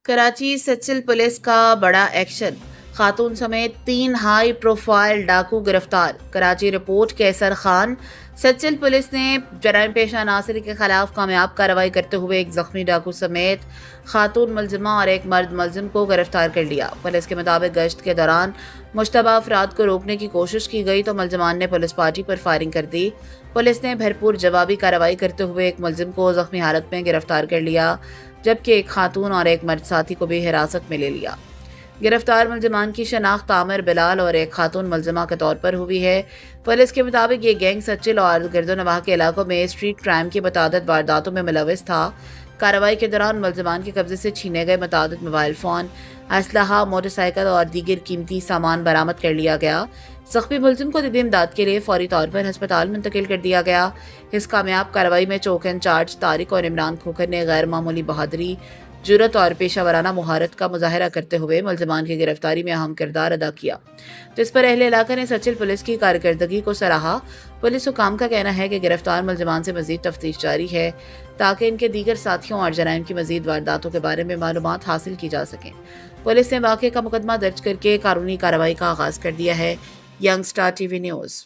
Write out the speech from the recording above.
Karachi Sachil police का बड़ा action. खातून समेत 3 हाई प्रोफाइल डाकू गिरफ्तार। कराची रिपोर्ट कैसर खान। सचिल पुलिस ने जराइम पेशा नासिर के खिलाफ कामयाब कार्रवाई करते हुए एक जख्मी डाकू समेत खातून मुलजिमा और एक मर्द मुलजिम को गिरफ्तार कर लिया। पुलिस के मुताबिक गश्त के दौरान मुश्तबा अफराद को रोकने की कोशिश की गई तो मुलजमान ने पुलिस पार्टी पर फायरिंग कर दी। पुलिस ने भरपूर जवाबी कार्रवाई करते हुए एक मुलजिम को जख्मी हालत में गिरफ्तार कर लिया, जबकि एक खातून और एक मर्द साथी को भी हिरासत में ले लिया। गिरफ्तार मुलजमान की शनाख्त आमिर बिलाल और एक खातून मुलजिमा के तौर पर हुई है। पुलिस के मुताबिक ये गैंग सचिल और गिरदोनवाह के इलाकों में स्ट्रीट क्राइम की मुतादिद वारदातों में मुलविस था। कार्रवाई के दौरान मुलजमान के कब्जे से छीने गए मुतादिद मोबाइल फ़ोन, असलहा, मोटरसाइकिल और दीगर कीमती सामान बरामद कर लिया गया। जख्मी मुलजिम को तिब्बी इमदाद के लिए फौरी तौर पर हस्पताल मुंतकिल कर दिया गया। इस कामयाब कार्रवाई में चौक इंचार्ज तारिक और इमरान खोखर ने गैर मामूली बहादुरी, जुरत और पेशा वराना मुहारत का मुजाहरा करते हुए मुलजमान की गिरफ्तारी में अहम किरदार अदा किया, जिस पर अहले इलाका ने सचिल पुलिस की कारकर्दगी को सराहा। पुलिस हुकाम का कहना है कि गिरफ्तार मुलजमान से मजीद तफ्तीश जारी है ताकि इनके दीगर साथियों और जराइम की मजीद वारदातों के बारे में मालूमात हासिल की जा सकें। पुलिस ने वाक़े का मुकदमा दर्ज करके कानूनी कार्रवाई का आगाज कर दिया है। Young star TV news.